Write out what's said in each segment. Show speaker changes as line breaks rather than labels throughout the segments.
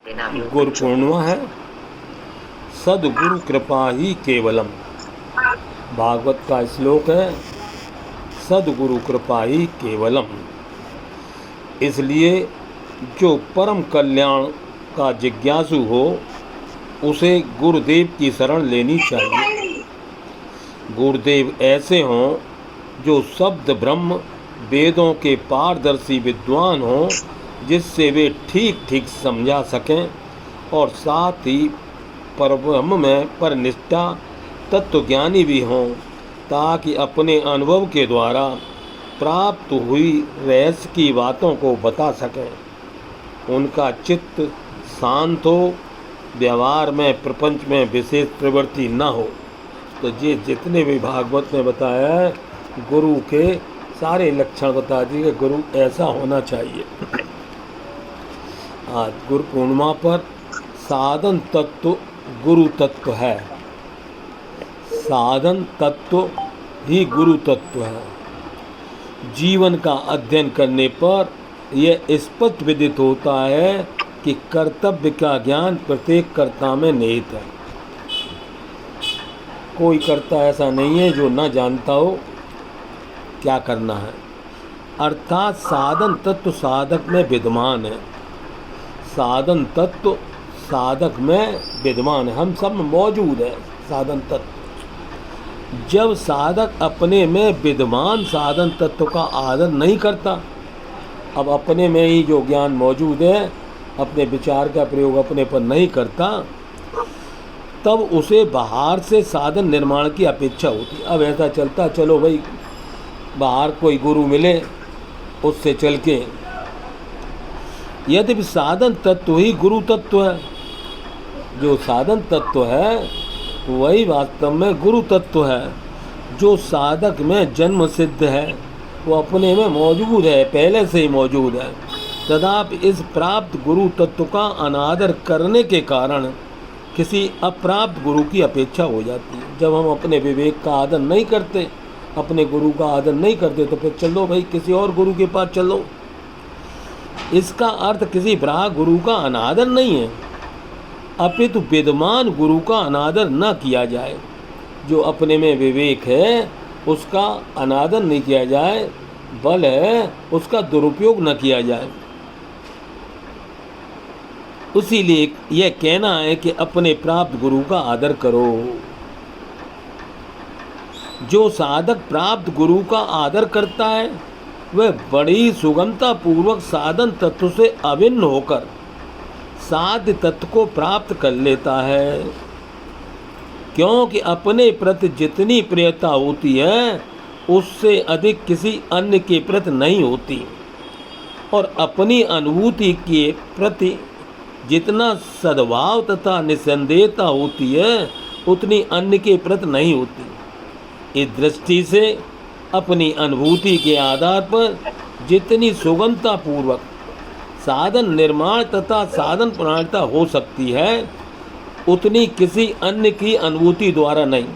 गुरु पूर्णिमा है। सदगुरु कृपा ही केवलम, भागवत का श्लोक है। सदगुरु कृपा ही केवलम। इसलिए जो परम कल्याण का जिज्ञासु हो उसे गुरुदेव की शरण लेनी चाहिए। गुरुदेव ऐसे हों जो शब्द ब्रह्म वेदों के पारदर्शी विद्वान हों, जिससे वे ठीक ठीक समझा सकें और साथ ही परब्रह्म में परनिष्ठा तत्वज्ञानी भी हों, ताकि अपने अनुभव के द्वारा प्राप्त हुई रहस्य की बातों को बता सकें। उनका चित्त शांत हो, व्यवहार में प्रपंच में विशेष प्रवृत्ति न हो। तो ये जितने भी भागवत में बताया है, गुरु के सारे लक्षण बता दिए। गुरु ऐसा होना चाहिए। आज गुरु पूर्णिमा पर साधन तत्व गुरु तत्व है। साधन तत्व ही गुरु तत्व है। जीवन का अध्ययन करने पर यह स्पष्ट विदित होता है कि कर्तव्य का ज्ञान प्रत्येक कर्ता में निहित है। कोई कर्ता ऐसा नहीं है जो न जानता हो क्या करना है। अर्थात साधन तत्व साधक में विद्यमान है। साधन तत्व साधक में विद्यमान है। हम सब में मौजूद है साधन तत्व। जब साधक अपने में विद्यमान साधन तत्व का आदर नहीं करता, अब अपने में ही जो ज्ञान मौजूद है, अपने विचार का प्रयोग अपने पर नहीं करता, तब उसे बाहर से साधन निर्माण की अपेक्षा होती। अब ऐसा चलता, चलो भाई बाहर कोई गुरु मिले उससे चल के। यदि साधन तत्व ही गुरु तत्व है, जो साधन तत्व है वही वास्तव में गुरु तत्व है। जो साधक में जन्म सिद्ध है वो अपने में मौजूद है, पहले से ही मौजूद है। तथापि इस प्राप्त गुरु तत्व का अनादर करने के कारण किसी अप्राप्त गुरु की अपेक्षा हो जाती है। जब हम अपने विवेक का आदर नहीं करते, अपने गुरु का आदर नहीं करते, तो फिर चलो भाई किसी और गुरु के पास चलो। इसका अर्थ किसी ब्राह्मण गुरु का अनादर नहीं है, अपितु विद्यमान गुरु का अनादर न किया जाए। जो अपने में विवेक है उसका अनादर नहीं किया जाए, बल है उसका दुरुपयोग न किया जाए। इसीलिए यह कहना है कि अपने प्राप्त गुरु का आदर करो। जो साधक प्राप्त गुरु का आदर करता है वह बड़ी सुगमता पूर्वक साधन तत्व से अभिन्न होकर साध्य तत्व को प्राप्त कर लेता है। क्योंकि अपने प्रति जितनी प्रियता होती है उससे अधिक किसी अन्य के प्रति नहीं होती, और अपनी अनुभूति के प्रति जितना सद्भाव तथा निसंदेहता होती है उतनी अन्य के प्रति नहीं होती। इस दृष्टि से अपनी अनुभूति के आधार पर जितनी सुगमता पूर्वक साधन निर्माण तथा साधन प्रणालिता हो सकती है, उतनी किसी अन्य की अनुभूति द्वारा नहीं।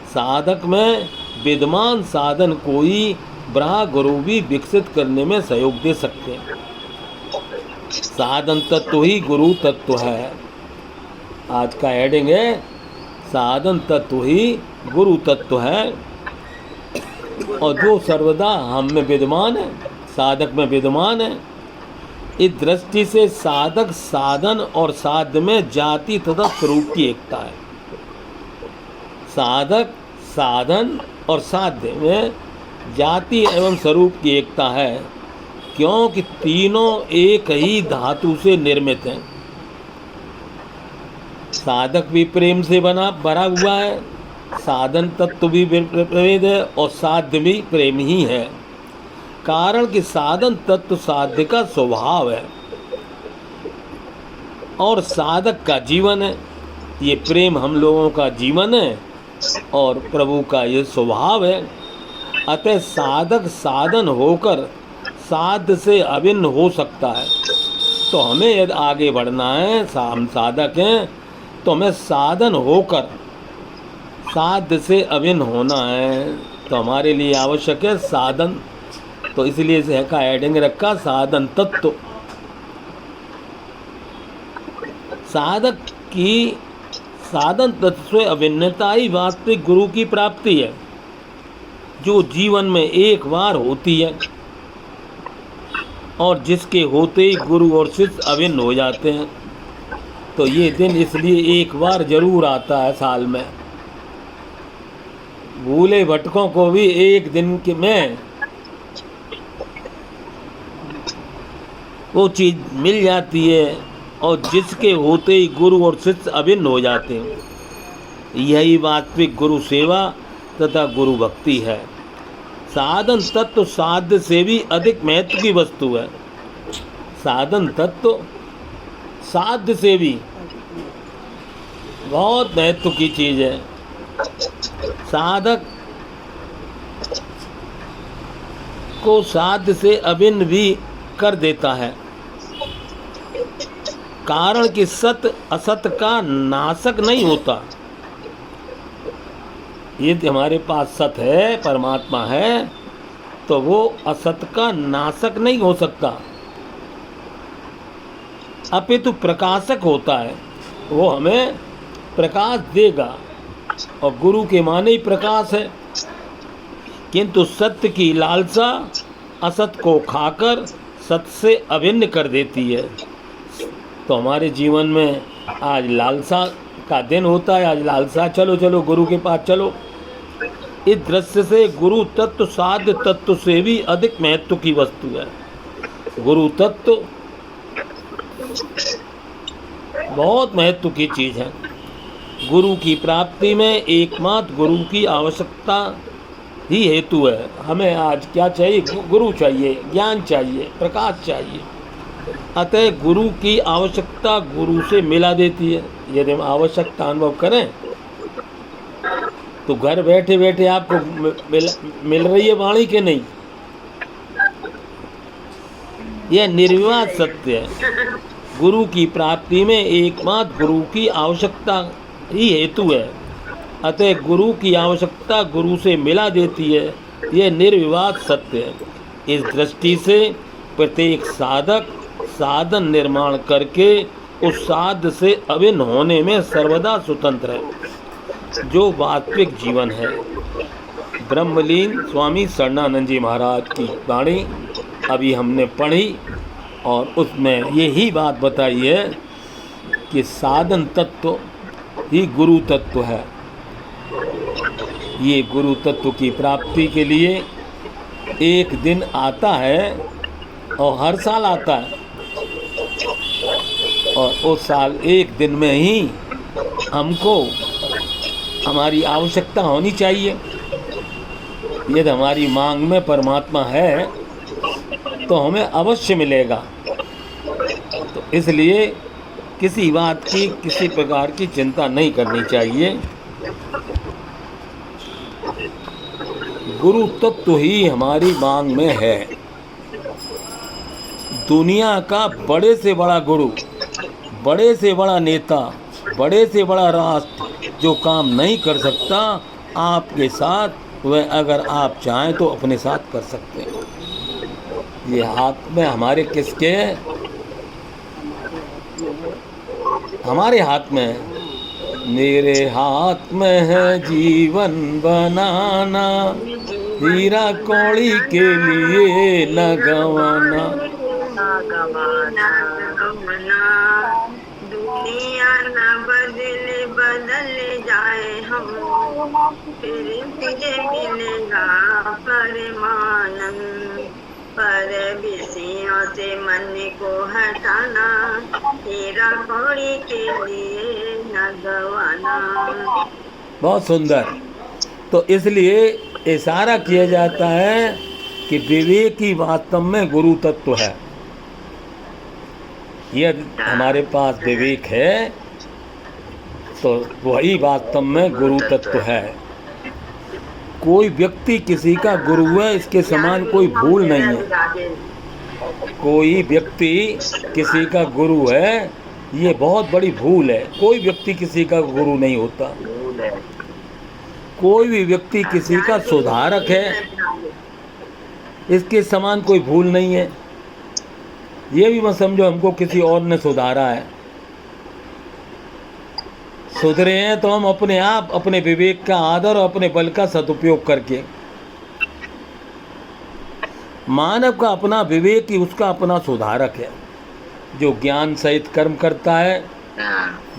साधक में विद्यमान साधन कोई ब्रह्म गुरु भी विकसित करने में सहयोग दे सकते हैं। साधन तत्व ही गुरु तत्व है। आज का हेडिंग है साधन तत्व ही गुरु तत्व है। और जो सर्वदा हम में विद्यमान है, साधक में विद्यमान है। इस दृष्टि से साधक साधन और साध्य में जाति तथा स्वरूप की एकता है। साधक साधन और साध्य में जाति एवं स्वरूप की एकता है, क्योंकि तीनों एक ही धातु से निर्मित हैं। साधक भी प्रेम से भरा हुआ है, साधन तत्व भी प्रेम है, और साध्य भी प्रेम ही है। कारण कि साधन तत्व साध्य का स्वभाव है और साधक का जीवन है। ये प्रेम हम लोगों का जीवन है और प्रभु का ये स्वभाव है। अतः साधक साधन होकर साध्य से अभिन्न हो सकता है। तो हमें यदि आगे बढ़ना है, हम साधक हैं, तो हमें साधन होकर साध्य से अभिन्न होना है। तो हमारे लिए आवश्यक है साधन। तो इसलिए इसका हेडिंग रखा साधन तत्व। साधक की साधन तत्व से अभिन्नता ही वास्तविक गुरु की प्राप्ति है, जो जीवन में एक बार होती है और जिसके होते ही गुरु और शिष्य अभिन्न हो जाते हैं। तो ये दिन इसलिए एक बार जरूर आता है साल में। भूले भटकों को भी एक दिन के में वो चीज़ मिल जाती है और जिसके होते ही गुरु और शिष्य अभिन्न हो जाते हैं। यही वास्तविक गुरु सेवा तथा गुरु भक्ति है। साधन तत्व साध्य से भी अधिक महत्व की वस्तु है। साधन तत्व साध्य से भी बहुत महत्व की चीज़ है। साधक को साध्य से अभिन्न भी कर देता है, कारण कि सत्य असत का नाशक नहीं होता। यदि हमारे पास सत्य है, परमात्मा है, तो वो असत का नाशक नहीं हो सकता, अपितु प्रकाशक होता है। वो हमें प्रकाश देगा और गुरु के माने ही प्रकाश है। किंतु सत्य की लालसा असत को खाकर सत्य से अभिन्न कर देती है। तो हमारे जीवन में आज लालसा का दिन होता है। आज लालसा, चलो चलो गुरु के पास चलो। इस दृश्य से गुरु तत्व साध्य तत्व से भी अधिक महत्व की वस्तु है। गुरु तत्व बहुत महत्व की चीज़ है। गुरु की प्राप्ति में एकमात्र गुरु की आवश्यकता ही हेतु है। हमें आज क्या चाहिए? गुरु चाहिए, ज्ञान चाहिए, प्रकाश चाहिए। अतः गुरु की आवश्यकता गुरु से मिला देती है। यदि हम आवश्यकता अनुभव करें तो घर बैठे बैठे आपको मिल रही है वाणी के नहीं, यह निर्विवाद सत्य है। गुरु की प्राप्ति में एकमात्र गुरु की आवश्यकता ही हेतु है। अतः गुरु की आवश्यकता गुरु से मिला देती है, यह निर्विवाद सत्य है। इस दृष्टि से प्रत्येक साधक साधन निर्माण करके उस साध्य से अभिन्न होने में सर्वदा स्वतंत्र है, जो वास्तविक जीवन है। ब्रह्मलीन स्वामी शरणानंद जी महाराज की वाणी अभी हमने पढ़ी और उसमें यही बात बताई है कि साधन तत्व ही गुरु तत्व है। ये गुरु तत्व की प्राप्ति के लिए एक दिन आता है और हर साल आता है, और उस साल एक दिन में ही हमको हमारी आवश्यकता होनी चाहिए। यदि हमारी मांग में परमात्मा है तो हमें अवश्य मिलेगा। तो इसलिए किसी बात की, किसी प्रकार की चिंता नहीं करनी चाहिए। गुरु तत्व ही हमारी मांग में है। दुनिया का बड़े से बड़ा गुरु, बड़े से बड़ा नेता, बड़े से बड़ा राष्ट्र जो काम नहीं कर सकता आपके साथ, वह अगर आप चाहें तो अपने साथ कर सकते हैं। ये हाथ में हमारे किसके है? हमारे हाथ में है। मेरे हाथ में है जीवन बनाना, हीरा कौड़ी के लिए न गंवाना।
दुनिया न बदल जाए हम, फिर तुझे मिलेगा परमानंद। पर विषयों से मन को हटाना, हीरा कौड़ी के लिए न गंवाना।
बहुत सुंदर। तो इसलिए इशारा किया जाता है कि विवेक ही वास्तव में गुरु तत्व है। यदि हमारे पास विवेक है तो वही वास्तव में गुरु तत्व है। कोई व्यक्ति किसी का गुरु है, इसके समान कोई भूल नहीं है। कोई व्यक्ति किसी का गुरु है, ये बहुत बड़ी भूल है। कोई व्यक्ति किसी का गुरु नहीं होता। कोई भी व्यक्ति किसी का सुधारक है, इसके समान कोई भूल नहीं है। ये भी मत समझो हमको किसी और ने सुधारा है। सुधरे हैं तो हम अपने आप अपने विवेक का आदर और अपने बल का सदुपयोग करके। मानव का अपना विवेक ही उसका अपना सुधारक है। जो ज्ञान सहित कर्म करता है,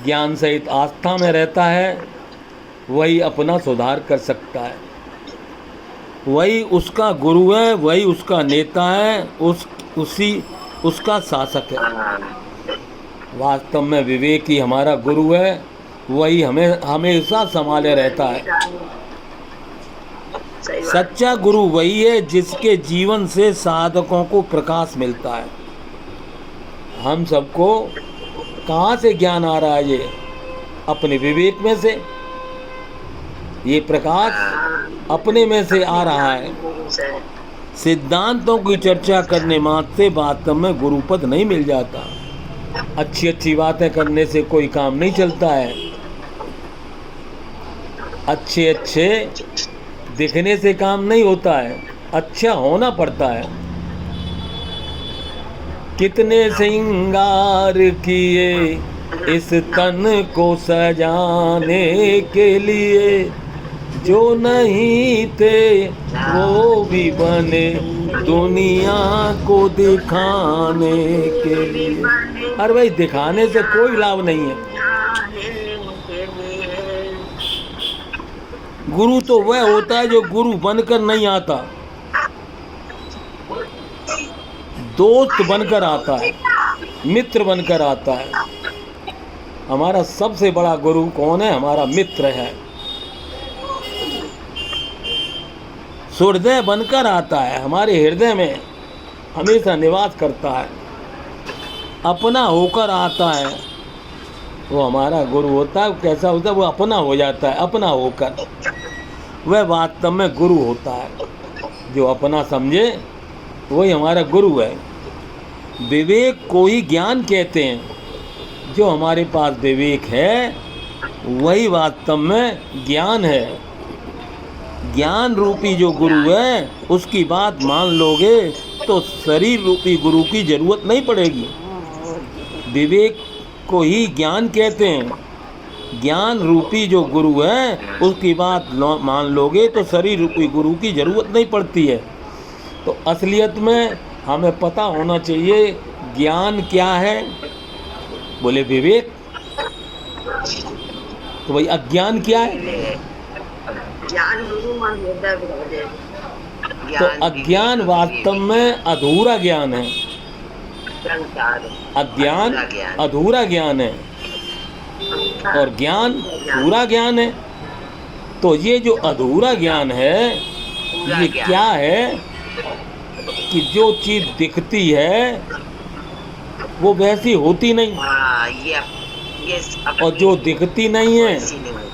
ज्ञान सहित आस्था में रहता है, वही अपना सुधार कर सकता है। वही उसका गुरु है, वही उसका नेता है, उसका शासक है। वास्तव में विवेक ही हमारा गुरु है, वही हमें हमेशा संभाले रहता है। सच्चा गुरु वही है जिसके जीवन से साधकों को प्रकाश मिलता है। हम सबको कहाँ से ज्ञान आ रहा है? ये अपने विवेक में से, ये प्रकाश अपने में से आ रहा है। सिद्धांतों की चर्चा करने मात्र से वास्तव में गुरुपद नहीं मिल जाता। अच्छी अच्छी बातें करने से कोई काम नहीं चलता है। अच्छे अच्छे दिखने से काम नहीं होता है, अच्छा होना पड़ता है। कितने श्रृंगार किए इस तन को सजाने के लिए, जो नहीं थे वो भी बने दुनिया को दिखाने के लिए। अरे भाई, दिखाने से कोई लाभ नहीं है। गुरु तो वह होता है जो गुरु बनकर नहीं आता, दोस्त बनकर आता है, मित्र बनकर आता है। हमारा सबसे बड़ा गुरु कौन है? हमारा मित्र है। सुहृदय बनकर आता है, हमारे हृदय में हमेशा निवास करता है, अपना होकर आता है। वो हमारा गुरु होता है। कैसा होता है? वो अपना हो जाता है, अपना होकर। वह वास्तव में गुरु होता है। जो अपना समझे वही हमारा गुरु है। विवेक को ही ज्ञान कहते हैं। जो हमारे पास विवेक है वही वास्तव में ज्ञान है। ज्ञान रूपी जो गुरु है उसकी बात मान लोगे तो शरीर रूपी गुरु की जरूरत नहीं पड़ेगी। विवेक को ही ज्ञान कहते हैं। ज्ञान रूपी जो गुरु है उसकी बात मान लोगे तो शरीर रूपी गुरु की जरूरत नहीं पड़ती है। तो असलियत में हमें पता होना चाहिए ज्ञान क्या है। बोले विवेक, तो भाई अज्ञान क्या है?
ज्ञान गुरु
तो अज्ञान वास्तव में अधूरा ज्ञान है। अज्ञान अधूरा ज्ञान है और ज्ञान पूरा ज्ञान है। तो ये जो अधूरा ज्ञान है ये क्या है कि जो चीज दिखती है वो वैसी होती नहीं, और जो दिखती नहीं है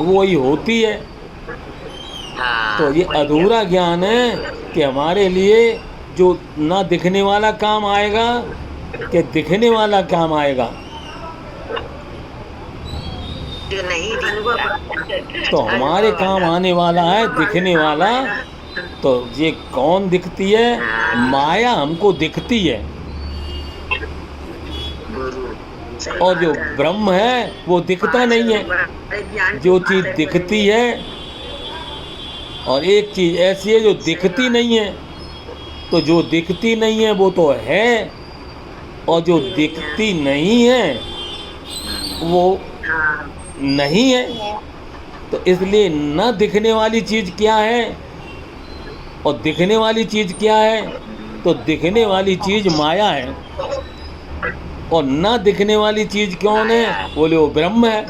वो ही होती है। तो ये अधूरा ज्ञान है कि हमारे लिए जो ना दिखने वाला काम आएगा कि दिखने वाला काम आएगा। तो हमारे काम आने वाला है दिखने वाला। तो ये कौन दिखती है? माया हमको दिखती है, और जो ब्रह्म है वो दिखता नहीं है। जो चीज़ दिखती है, और एक चीज़ ऐसी है जो दिखती नहीं है। तो जो दिखती नहीं है वो तो है, और जो दिखती नहीं है वो नहीं है। तो इसलिए न दिखने वाली चीज़ क्या है और दिखने वाली चीज़ क्या है? तो दिखने वाली चीज़ माया है, और न दिखने वाली चीज़ कौन है? बोले वो ब्रह्म है,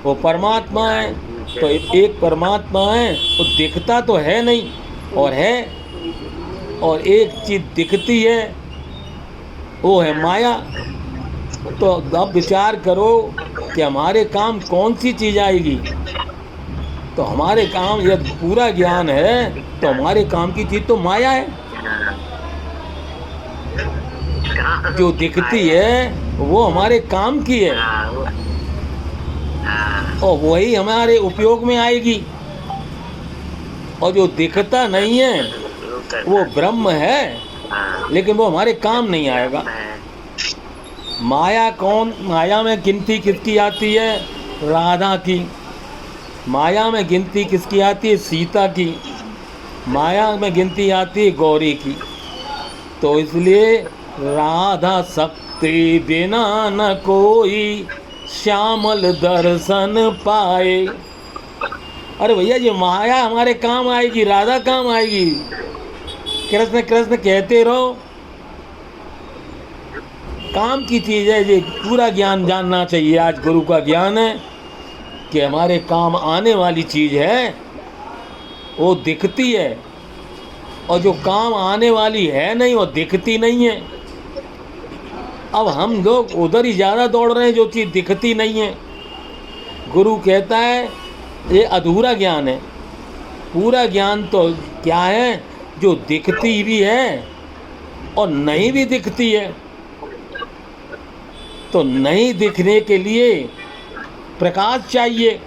वो परमात्मा है। तो एक परमात्मा है, वो दिखता तो है नहीं और है, और एक चीज़ दिखती है वो है माया। तो अब विचार करो कि हमारे काम कौन सी चीज़ आएगी। तो हमारे काम यदि पूरा ज्ञान है तो हमारे काम की चीज़ तो माया है। जो दिखती है वो हमारे काम की है, और वही हमारे उपयोग में आएगी। और जो दिखता नहीं है वो ब्रह्म है, लेकिन वो हमारे काम नहीं आएगा। माया कौन? माया में गिनती किसकी आती है? राधा की, माया में गिनती किसकी आती है? सीता की। माया में गिनती आती है गौरी की। तो इसलिए राधा शक्ति बिना न कोई श्यामल दर्शन पाए। अरे भैया ये माया हमारे काम आएगी, राधा काम आएगी। कृष्ण कृष्ण कहते रहो, काम की चीज़ है ये। पूरा ज्ञान जानना चाहिए। आज गुरु का ज्ञान है कि हमारे काम आने वाली चीज़ है, वो दिखती है, और जो काम आने वाली है नहीं वो दिखती नहीं है। अब हम लोग उधर ही ज़्यादा दौड़ रहे हैं जो चीज़ दिखती नहीं है। गुरु कहता है ये अधूरा ज्ञान है। पूरा ज्ञान तो क्या है? जो दिखती भी है और नहीं भी दिखती है। तो नहीं दिखने के लिए प्रकाश चाहिए,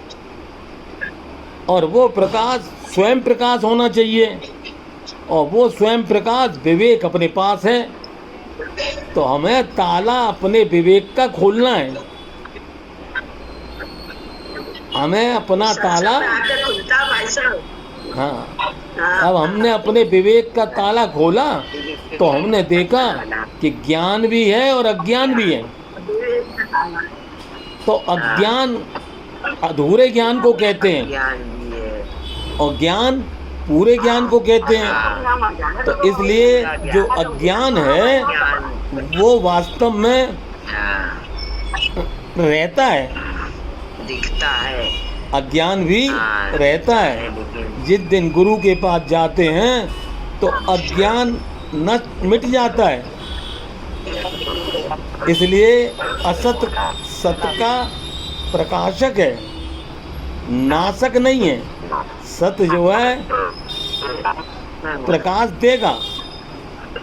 और वो प्रकाश स्वयं प्रकाश होना चाहिए, और वो स्वयं प्रकाश विवेक अपने पास है। तो हमें ताला अपने विवेक का खोलना है। हमें अपना ताला,
आकर खुलता भाई साहब।
हाँ, अब हमने अपने विवेक का ताला खोला तो हमने देखा कि ज्ञान भी है और अज्ञान भी है। तो अज्ञान अधूरे ज्ञान को कहते हैं,
ज्ञान भी है।
और ज्ञान पूरे ज्ञान को कहते हैं। तो इसलिए जो अज्ञान है वो वास्तव में
हाँ,
रहता है,
दिखता है।
अज्ञान भी
हाँ,
रहता है।
लेकिन
जिस दिन गुरु के पास जाते हैं तो अज्ञान मिट जाता है। इसलिए असत सत का प्रकाशक है, नाशक नहीं है। सत्य जो है प्रकाश देगा,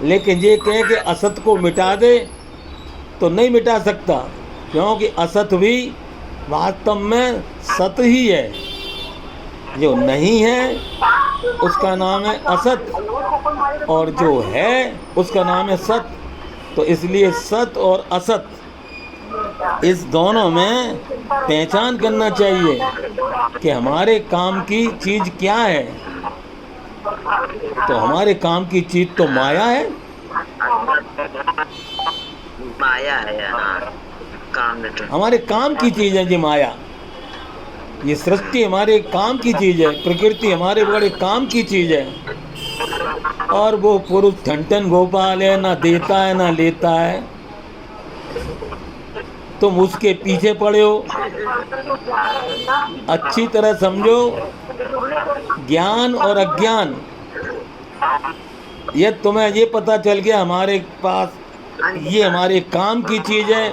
लेकिन ये कहे कि असत को मिटा दे तो नहीं मिटा सकता, क्योंकि असत भी वास्तव में सत ही है। जो नहीं है उसका नाम है असत, और जो है उसका नाम है सत। तो इसलिए सत और असत, इस दोनों में पहचान करना चाहिए कि हमारे काम की चीज़ क्या है। तो हमारे काम की चीज़ तो माया है।
माया है। हाँ, काम में तो
हमारे काम की चीज़ है जी माया। ये सृष्टि हमारे काम की चीज़ है, प्रकृति हमारे बड़े काम की चीज़ है। और वो पुरुष ठन गोपाल है, ना देता है ना लेता है। तुम उसके पीछे पड़े हो। अच्छी तरह समझो, ज्ञान और अज्ञान, ये तुम्हें ये पता चल गया हमारे पास ये हमारे काम की चीज़ है,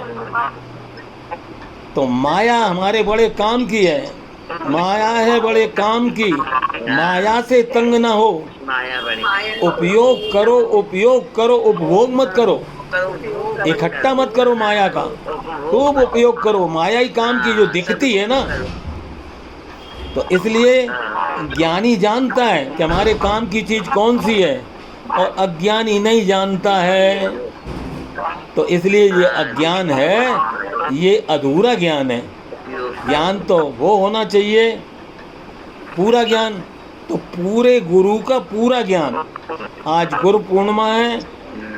तो माया हमारे बड़े काम की है। माया है बड़े काम की, माया से तंग ना हो।
माया बड़ी।
उपयोग करो, उपयोग करो, उपभोग मत करो, इकट्ठा मत करो माया का, खूब उपयोग करो। माया ही काम की जो दिखती है ना। तो इसलिए ज्ञानी जानता है कि हमारे काम की चीज़ कौन सी है, और अज्ञानी नहीं जानता है। तो इसलिए ये अज्ञान है, ये अधूरा ज्ञान है। ज्ञान तो वो होना चाहिए पूरा ज्ञान। तो पूरे गुरु का पूरा ज्ञान। आज गुरु पूर्णिमा है,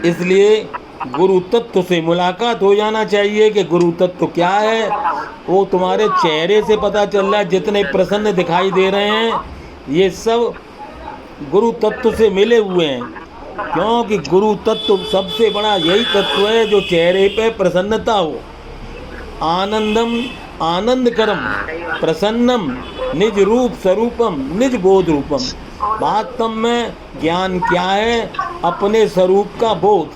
इसलिए गुरु तत्व से मुलाकात हो जाना चाहिए कि गुरु तत्व क्या है। वो तुम्हारे चेहरे से पता चल रहा है। जितने प्रसन्न दिखाई दे रहे हैं ये सब गुरु तत्व से मिले हुए हैं, क्योंकि गुरु तत्व सबसे बड़ा यही तत्व है जो चेहरे पे प्रसन्नता हो। आनंदम आनंदकरम प्रसन्नम निज रूप स्वरूपम निज बोध रूपम। वास्तव में ज्ञान क्या है? अपने स्वरूप का बोध।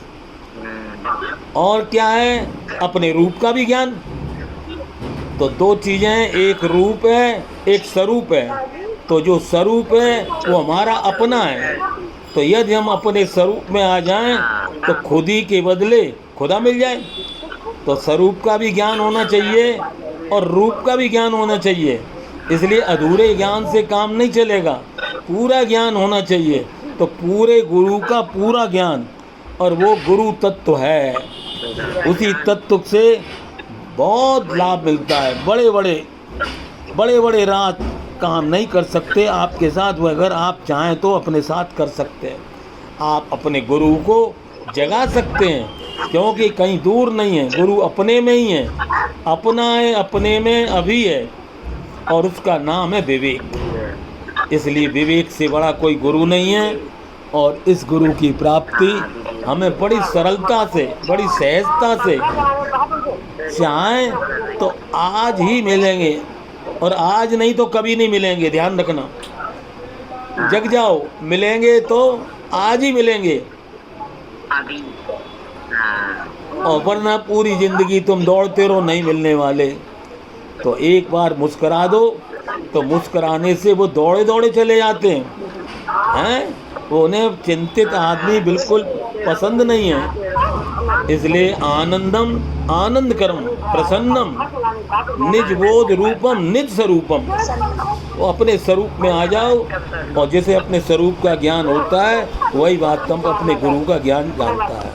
और क्या है? अपने रूप का भी ज्ञान। तो दो चीज़ें हैं, एक रूप है एक स्वरूप है। तो जो स्वरूप है वो हमारा अपना है। तो यदि हम अपने स्वरूप में आ जाएं तो खुद ही के बदले खुदा मिल जाए। तो स्वरूप का भी ज्ञान होना चाहिए और रूप का भी ज्ञान होना चाहिए। इसलिए अधूरे ज्ञान से काम नहीं चलेगा, पूरा ज्ञान होना चाहिए। तो पूरे गुरु का पूरा ज्ञान, और वो गुरु तत्व है। उसी तत्व से बहुत लाभ मिलता है। बड़े बड़े बड़े बड़े राज काम नहीं कर सकते आपके साथ, वो अगर आप चाहें तो अपने साथ कर सकते हैं। आप अपने गुरु को जगा सकते हैं, क्योंकि कहीं दूर नहीं है, गुरु अपने में ही है, अपना है, अपने में अभी है, और उसका नाम है विवेक। इसलिए विवेक से बड़ा कोई गुरु नहीं है। और इस गुरु की प्राप्ति हमें बड़ी सरलता से, बड़ी सहजता से चाहें तो आज ही मिलेंगे, और आज नहीं तो कभी नहीं मिलेंगे। ध्यान रखना, जग जाओ, मिलेंगे तो आज ही मिलेंगे,
अभी। हाँ,
और वरना पूरी जिंदगी तुम दौड़ते रहो, नहीं मिलने वाले। तो एक बार मुस्करा दो, तो मुस्कराने से वो दौड़े दौड़े चले जाते हैं। वो उन्हें चिंतित आदमी बिल्कुल पसंद नहीं है। इसलिए आनंदम आनंद कर्म प्रसन्नम निज बोध रूपम निज स्वरूपम। वो अपने स्वरूप में आ जाओ, और जैसे अपने स्वरूप का ज्ञान होता है वही बात तुम अपने गुरु का ज्ञान जानता है।